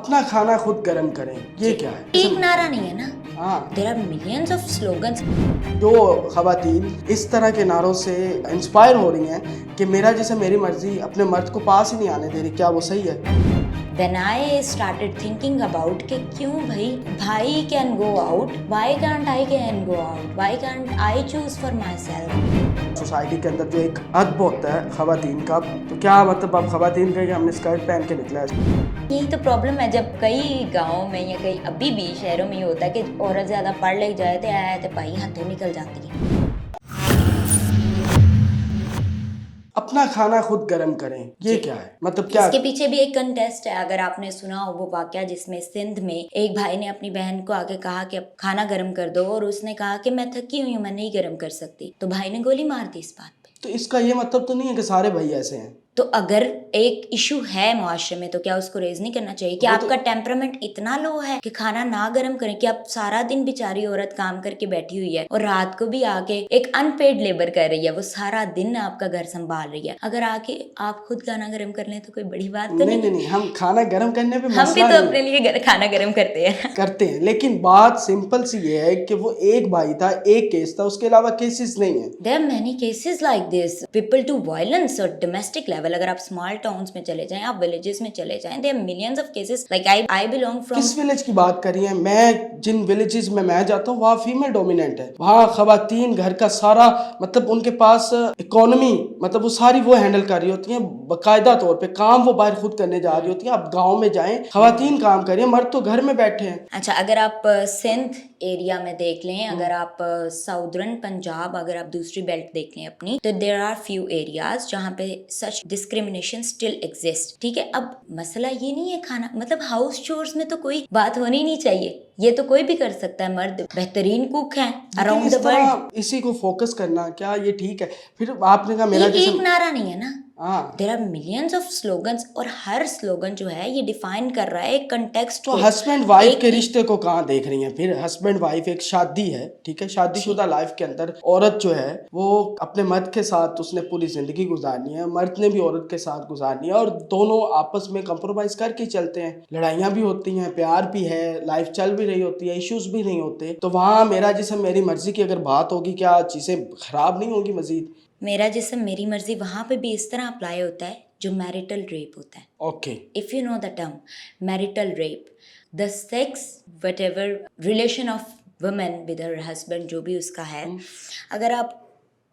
अपना खाना खुद गर्म करें, ये क्या है? एक नारा नहीं है ना, हाँ, there are millions of slogans. जो खवातीन इस तरह के नारों से इंस्पायर हो रही हैं कि मेरा जैसे मेरी मर्जी, अपने मर्द को पास ही नहीं आने दे रही, क्या वो सही है? Then I started thinking about कि क्यों भाई can go out, why can't I can go out, why can't I choose for myself? Society के अंदर जो एक अदब होता है खवातीन का, तो क्या मतलब अब खवातीन का कि हमने स्कर्ट पहन के निकला है? यही तो प्रॉब्लम है, जब कई गाँव में या कई अभी भी शहरों में ये होता है कि औरत ज़्यादा पढ़ लिख जाए तो आया तो भाई हाथों निकल जाती है। अपना खाना खुद गर्म करें, ये क्या है? मतलब क्या? इसके पीछे भी एक कंटेस्ट है। अगर आपने सुना हो वो वाकया जिसमें सिंध में एक भाई ने अपनी बहन को आके कहा कि अब खाना गर्म कर दो, और उसने कहा कि मैं थकी हुई हूँ, मैं नहीं गर्म कर सकती, तो भाई ने गोली मार दी इस बात पे। तो इसका ये मतलब तो नहीं है कि सारे भाई ऐसे हैं। तो अगर एक इशू है मुआशरे में तो क्या उसको रेज नहीं करना चाहिए कि आपका टेम्परामेंट इतना लो है कि खाना ना गर्म करें, कि आप सारा दिन बेचारी औरत काम करके बैठी हुई है और रात को भी आके एक अनपेड लेबर कर रही है, वो सारा दिन आपका घर संभाल रही है, अगर आके आप खुद खाना गर्म कर लें तो कोई बड़ी बात तो नहीं। नहीं, हम खाना गर्म करने पे हम भी मसला तो नहीं अपने लिए खाना गर्म करते हैं करते हैं, लेकिन बात सिंपल सी ये है कि वो एक भाई था, एक केस था, उसके अलावा केसेस नहीं है। There are many cases like this, people to violence और domestic level। अगर आप स्मॉल टाउन्स में चले जाएं, आप विलेजेस में चले जाएं, there are millions of cases। like I belong from। किस विलेज की बात कर रही हैं? मैं जिन विलेजेस में मैं जाता हूँ वहाँ फीमेल डोमिनेंट है, वहाँ खवातीन घर का सारा मतलब उनके पास इकोनॉमी मतलब वो सारी वो हैंडल कर रही होती हैं, बाकायदा तौर पे काम वो बाहर खुद करने जा रही होती हैं। आप गाँव में जाएं, खवातीन काम कर रही हैं, मर्द तो घर में बैठे हैं। अच्छा, अगर आप सिंध एरिया में देख लें, अगर आप साउदर्न पंजाब, अगर आप दूसरी बेल्ट देख लें अपनी, तो देयर आर फ्यू एरियाज जहाँ पे सच डिस्क्रिमिनेशन स्टिल एग्जिस्ट। ठीक है, अब मसला ये नहीं है खाना, मतलब हाउस चोर्स में तो कोई बात होनी नहीं चाहिए, ये तो कोई भी कर सकता है, मर्द बेहतरीन कुक हैं अराउंड द वर्ल्ड। इसी को फोकस करना क्या ये ठीक है? फिर आपने कहा मेरा एक नारा नहीं है ना, हाँ, there are millions of slogans, और हर स्लोगन जो है ये डिफाइन कर रहा है एक कंटेक्स्ट तो को। हस्बैंड वाइफ के रिश्ते को कहाँ देख रही हैं? फिर हस्बैंड वाइफ एक शादी है, ठीक है, शादीशुदा लाइफ के अंदर औरत जो है वो अपने मर्द के साथ उसने पूरी जिंदगी गुजारनी है, मर्द ने भी औरत के साथ गुजारनी है, और दोनों आपस में कंप्रोमाइज करके चलते हैं। लड़ाइयाँ भी होती हैं, प्यार भी है, लाइफ चल भी रही होती है, इश्यूज भी नहीं होते। तो वहाँ मेरा जिसम मेरी मर्जी की अगर बात होगी, क्या चीज़ें खराब नहीं होगी मजीद? मेरा जिस्म मेरी मर्जी वहाँ पे भी इस तरह अप्लाई होता है जो मैरिटल रेप होता है। Okay, if you know the term marital rape, the sex what ever relation of women with her husband, जो भी उसका है, अगर आप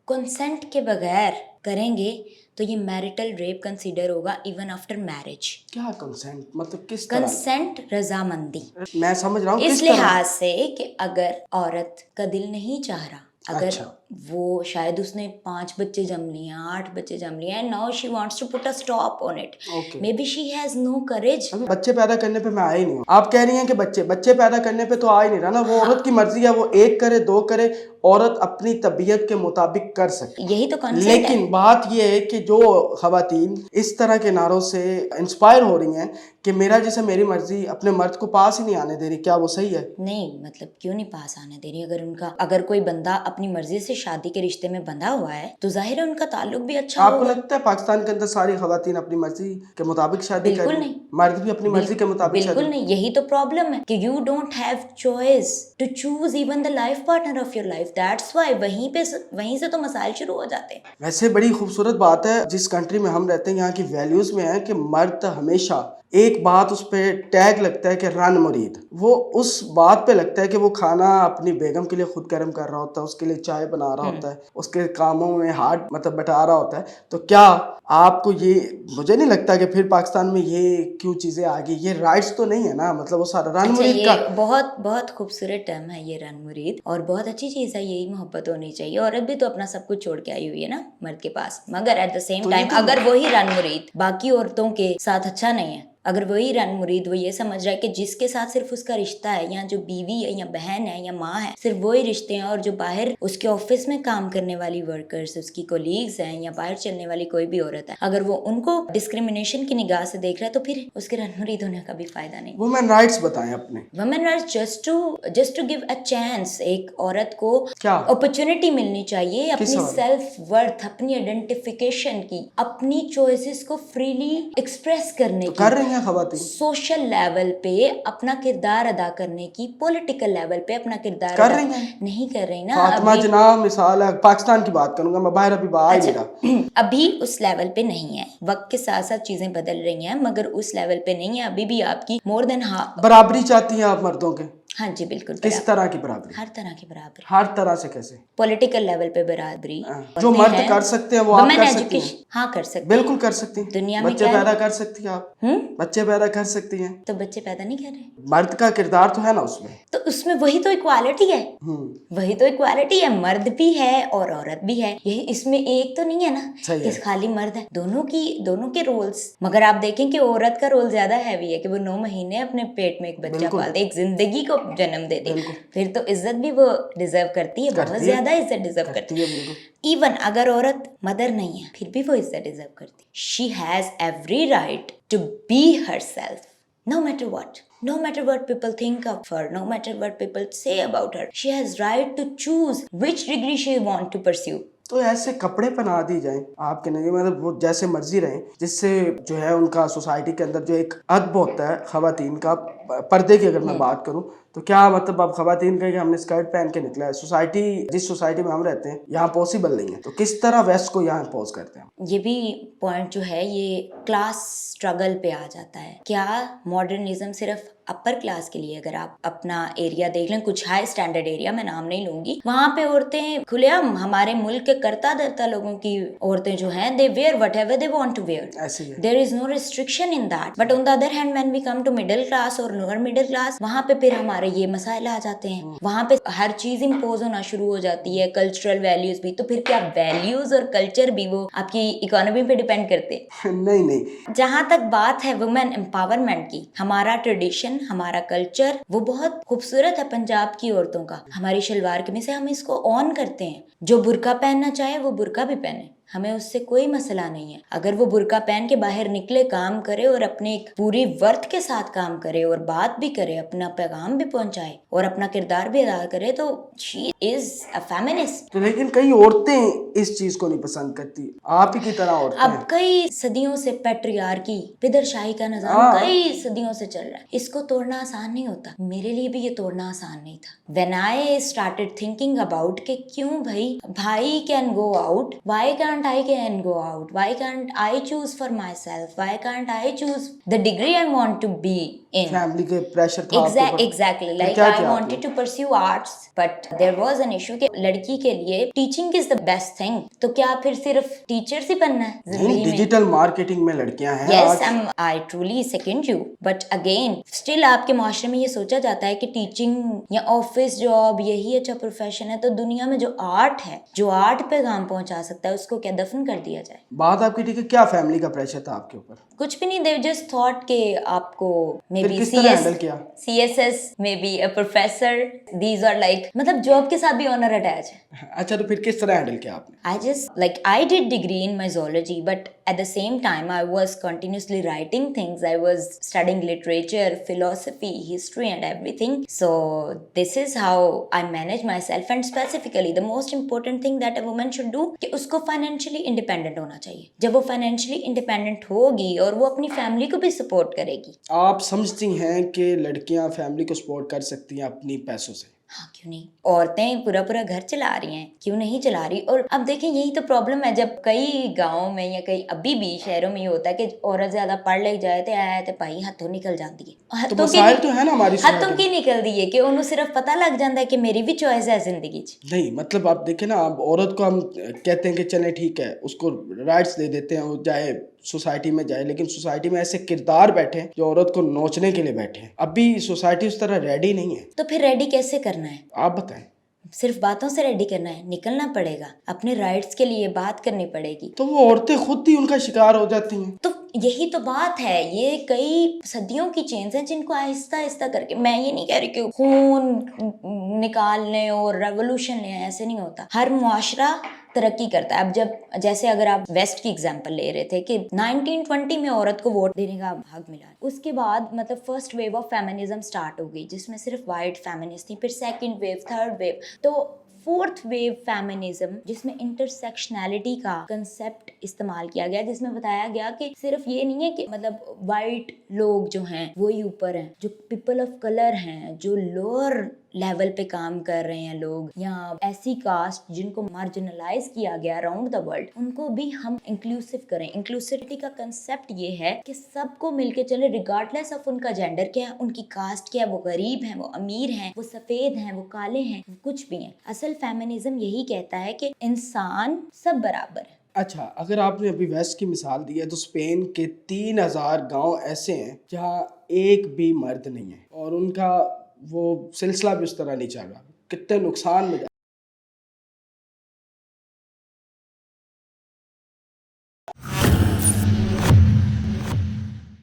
कंसेंट के बगैर करेंगे तो ये मैरिटल रेप कंसीडर होगा इवन आफ्टर मैरिज। क्या कंसेंट मतलब किस तरह? कंसेंट रजामंदी। मैं समझ रहा हूँ इस किस तरह? लिहाज से कि अगर औरत का दिल नहीं चाह रहा, अगर अच्छा। वो शायद उसने 5 बच्चे जम लिए, 8 बच्चे जम लिए, and now she wants to put a stop on it, Okay. Maybe she has no courage. बच्चे पैदा करने पे मैं आ ही नहीं हूँ। आप कह रही हैं कि बच्चे पैदा करने पे तो आ ही नहीं रहा ना, वो औरत की मर्जी है, वो 1 करे 2 करे, औरत अपनी तबीयत के मुताबिक कर सकती। यही तो कॉन्सेप्ट लेकिन है। बात ये है कि जो खवातीन इस तरह के नारों से इंस्पायर हो रही हैं कि मेरा जैसे मेरी मर्जी, अपने मर्द को पास ही नहीं आने दे रही, क्या वो सही है? नहीं, मतलब क्यों नहीं पास आने दे रही? अगर कोई बंदा अपनी मर्जी से शादी के रिश्ते में बंधा हुआ है तो जाहिर है उनका ताल्लुक भी अच्छा आपको होगा। लगता है पाकिस्तान के अंदर सारी खवातीन अपनी मर्जी के मुताबिक शादी बिल्कुल करें? नहीं। मर्द भी अपनी मर्जी के मुताबिक बिल्कुल शादी? नहीं, यही तो प्रॉब्लम है कि you don't have choice to choose even the life partner of your life. That's why वहीं से तो मसाइल शुरू हो जाते हैं। वैसे बड़ी खूबसूरत बात है जिस कंट्री में हम रहते हैं, यहाँ की वैल्यूज में है कि मर्द हमेशा एक बात उस पे टैग लगता है कि रन मुरीद, वो उस बात पे लगता है कि वो खाना अपनी बेगम के लिए खुद गर्म कर रहा होता है, उसके लिए चाय बना रहा होता है, उसके कामों में हाथ मतलब बटा रहा होता है। तो क्या आपको ये, मुझे नहीं लगता कि फिर पाकिस्तान में ये क्यों चीजें आ गई, ये राइट्स तो नहीं है ना, मतलब वो सारा रन मुरीद ये का। बहुत बहुत खूबसूरत टर्म है ये रन मुरीद, और बहुत अच्छी चीज है, यही मोहब्बत होनी चाहिए। औरत भी तो अपना सब कुछ छोड़ के आई हुई है ना मर्द के पास, मगर एट द सेम टाइम अगर वही रन मुरीद बाकी औरतों के साथ अच्छा नहीं है, अगर वही रन मुरीद वो ये समझ रहा है कि जिसके साथ सिर्फ उसका रिश्ता है, या जो बीवी है या बहन है या माँ है, सिर्फ वही रिश्ते हैं, और जो बाहर उसके ऑफिस में काम करने वाली वर्कर्स, उसकी कोलीग्स हैं, या बाहर चलने वाली कोई भी औरत عورت ہے, اگر وہ ان کو ڈسکریمنیشن کی نگاہ سے دیکھ رہا ہے تو پھر اس کے رن مرید ہونے کا بھی فائدہ نہیں. وومن رائٹس بتائیں اپنے. Women rights just to give a chance, ایک عورت کو کیا اپرچونٹی ملنی چاہیے اپنی سیلف ورتھ, اپنی آئیڈینٹیفیکیشن کی, اپنی چوائسز کو فریلی ایکسپریس کرنے کی, کر رہی ہیں خواتین, سوشل لیول پہ اپنا کردار ادا کرنے کی, پولیٹیکل لیول پہ اپنا کردار کر ادا رہی ہیں. نہیں کر رہی نا. فاطمہ جناح مثال ہے, پاکستان کی بات کروں گا میں, باہر ابھی باہر نہیں رہا, ابھی اس لیول پہ نہیں ہے, وقت کے ساتھ ساتھ چیزیں بدل رہی ہیں مگر اس لیول پہ نہیں ہے. ابھی بھی آپ کی مور دین برابری چاہتی ہیں آپ مردوں کے. ہاں جی بالکل. کس طرح کی برابری؟ ہر طرح کی برابری. ہر طرح سے کیسے؟ پولیٹیکل لیول پہ برابری. جو مرد کر سکتے ہیں وہ آپ کر سکتی ہیں. ہاں کر سکتے ہیں, بالکل کر سکتی ہیں. دنیا میں بچے پیدا کر سکتی ہیں آپ, بچے پیدا کر سکتی ہیں. تو بچے پیدا نہیں کر رہے, مرد کا کردار تو ہے نا اس میں, تو اس میں وہی تو ایکوالٹی ہے, وہی تو ایکوالٹی ہے. مرد بھی ہے اور عورت بھی ہے, یہی اس میں ایک تو نہیں ہے نا کہ خالی مرد ہے. دونوں کے رولز. مگر آپ دیکھیں کہ عورت کا رول زیادہ ہیوی ہے کہ وہ 9 مہینے اپنے پیٹ میں ایک بچہ پال دے, ایک زندگی کو جنم دے دے, پھر تو عزت بھی وہ ڈیزرو کرتی ہے, بہت زیادہ عزت ڈیزرو کرتی ہے. ایون اگر عورت مدر نہیں ہے پھر بھی وہ عزت ڈیزرو کرتی. She has every right to be herself, no matter what people think of her, no matter what people say about her, she has right to choose which degree she want to pursue. تو ایسے کپڑے پہنا دی جائیں آپ کے نظر, مطلب وہ جیسے مرضی رہیں, جس سے جو ہے ان کا سوسائٹی کے اندر جو ایک ادب ہوتا ہے خواتین کا, پردے کی اگر میں بات کروں تو کیا مطلب اب خواتین کہیں کہ ہم نے اسکرٹ پہن کے نکلا ہے, سوسائٹی جس سوسائٹی میں ہم رہتے ہیں یہاں پاسبل نہیں ہے, تو کس طرح ویسٹ کو یہاں امپوز کرتے ہیں؟ یہ بھی پوائنٹ جو ہے یہ کلاس اسٹرگل پہ آ جاتا ہے. کیا ماڈرنزم صرف اپر کلاس کے لیے؟ اگر آپ اپنا ایریا دیکھ لیں, کچھ ہائی اسٹینڈرڈ ایریا, میں نام نہیں لوں گی, وہاں پہ عورتیں کھلے عام, ہمارے ملک کے کرتا دھرتا لوگوں کی عورتیں جو ہیں they wear whatever they want to wear, there is no restriction in that. But on the other hand when we come to middle class اور lower middle class, وہاں پہ پھر ہمارے یہ مسائل آ جاتے ہیں, وہاں پہ ہر چیز امپوز ہونا شروع ہو جاتی ہے, کلچرل ویلیوز بھی. تو پھر کیا ویلیوز اور کلچر بھی وہ آپ کی اکانومی پہ ڈیپینڈ کرتے؟ نہیں. جہاں تک بات ہے وومن امپاورمنٹ کی, ہمارا ٹریڈیشن, ہمارا کلچر وہ بہت خوبصورت ہے. پنجاب کی عورتوں کا, ہماری شلوار قمیض سے ہم اس کو آن کرتے ہیں. جو برقع پہننا چاہے وہ برقع بھی پہنے, ہمیں اس سے کوئی مسئلہ نہیں ہے. اگر وہ برقع پہن کے باہر نکلے, کام کرے اور اپنے ایک پوری ورتھ کے ساتھ کام کرے اور بات بھی کرے, اپنا پیغام بھی پہنچائے اور اپنا کردار بھی ادا کرے, تو she is a feminist. تو لیکن کئی عورتیں اس چیز کو نہیں پسند کرتی, آپ ہی کی طرح عورتیں. اب کئی صدیوں سے پیٹریارکی, پدرشاہی کا نظام کئی صدیوں سے چل رہا ہے, اس کو توڑنا آسان نہیں ہوتا. میرے لیے بھی یہ توڑنا آسان نہیں تھا. When I started thinking about کہ کیوں بھائی can go out, why can't I can go out, why can't I choose for myself, why can't I choose the degree I want to be in. Family کے pressure تھا exactly, like I wanted to pursue arts but there was an issue کہ لڑکی کے لیے teaching is the best thing. تو کیا پھر صرف ٹیچرز ہی بننا ہے زندگی میں؟ ڈیجیٹل مارکیٹنگ میں لڑکیاں ہیں. Yes, I truly second you, but again still آپ کے معاشرے میں یہ سوچا جاتا ہے کہ ٹیچنگ یا آفس جاب یہی اچھا پروفیشن ہے. تو دنیا میں جو آرٹ ہے, جو آرٹ پیغام پہنچا سکتا ہے, اس کو کیا دفن کر دیا جائے؟ بات آپ کی ٹھیک ہے, کیا فیملی کا پریشر تھا آپ کے اوپر؟ کچھ بھی نہیں, they just thought کہ آپ کو maybe کس طرح ہینڈل کیا؟ CSS, maybe a professor, these are like مطلب جاب کے ساتھ بھی آنر اٹیچ ہے. اچھا تو پھر کس طرح ہینڈل کیا آپ نے؟ I did degree in myzology, but at the same time I was continuously writing things. I was studying literature, philosophy, history and everything. So this is how I manage myself, and specifically the most important thing that a woman should do کہ اس کو financially independent ہونا چاہیے. جب وہ financially independent ہوگی اور وہ اپنی فیملی کو بھی سپورٹ کرے گی. آپ سمجھتی ہیں کہ لڑکیاں فیملی کو سپورٹ کر سکتی ہیں اپنی پیسوں سے؟ ہاں کیوں نہیں, عورتیں پورا گھر چلا رہی ہیں, کیوں نہیں چلا رہی. اور اب دیکھیں یہی تو پرابلم ہے, جب کئی گاؤں میں یا کئی ابھی بھی شہروں میں یہ ہوتا ہے کہ عورت زیادہ پڑھ لے جائے تو بھائی ہاتھوں نکل جاتی ہے. تو مسائل تو ہے نا ہماری ہاتھوں کی نکل دی ہے کہ انہوں صرف پتہ لگ جاتا ہے کہ میری بھی چوائس ہے زندگی چ. نہیں مطلب آپ دیکھیں نا, اب عورت کو ہم کہتے ہیں کہ چلیں ٹھیک ہے, اس کو رائٹس دے دیتے ہیں, وہ جائے سوسائٹی میں جائے, لیکن سوسائٹی میں ایسے کردار بیٹھے ہیں جو عورت کو نوچنے کے لیے بیٹھے ہیں. ابھی سوسائٹی اس طرح ریڈی نہیں ہے. تو پھر ریڈی کیسے کرنا ہے آپ بتائیں. صرف باتوں سے ریڈی کرنا ہے؟ نکلنا پڑے گا, اپنے رائٹس کے لیے بات کرنی پڑے گی. تو وہ عورتیں خود ہی ان کا شکار ہو جاتی ہیں. تو یہی تو بات ہے, یہ کئی صدیوں کی چینز ہیں جن کو آہستہ آہستہ کر کے, میں یہ نہیں کہہ رہی کہ خون نکال لیں اور ریولوشن لیں, ایسے نہیں ہوتا. ہر معاشرہ तरक्की करता है। अब जब जैसे अगर आप वेस्ट की एग्जांपल ले रहे थे कि 1920 में औरत को वोट देने का हक मिला, उसके बाद मतलब first wave of feminism start हो गई जिसमें सिर्फ वाइट फेमिनिस्ट थी, फिर सेकंड वेव, थर्ड वेव, तो फोर्थ वेव फेमिनिज्म जिसमें इंटरसेक्शनैलिटी का कंसेप्ट इस्तेमाल किया गया, जिसमें बताया गया कि सिर्फ ये नहीं है कि मतलब वाइट लोग जो हैं वो ही ऊपर हैं, जो पीपल ऑफ कलर हैं, जो लोअर लेवल पे काम कर रहे हैं लोग, या ऐसी कास्ट जिनको मार्जिनलाइज किया गया अराउंड द वर्ल्ड, उनको भी हम इंक्लूसिव करें। इंक्लूसिविटी का कंसेप्ट ये है कि सबको मिलके चले रिगार्डलेस ऑफ उनका जेंडर क्या है, उनकी कास्ट क्या है, वो गरीब हैं, वो अमीर हैं, वो सफेद हैं, वो काले हैं, वो कुछ भी हैं। असल फेमिनिज्म यही कहता है कि इंसान सब बराबर है। अच्छा, अगर आपने अभी वेस्ट की मिसाल दी है तो स्पेन के 3000 गांव ऐसे हैं जहां एक भी मर्द नहीं है और उनका वो सिलसिला भी उस तरह नहीं चल रहा, कितने नुकसान में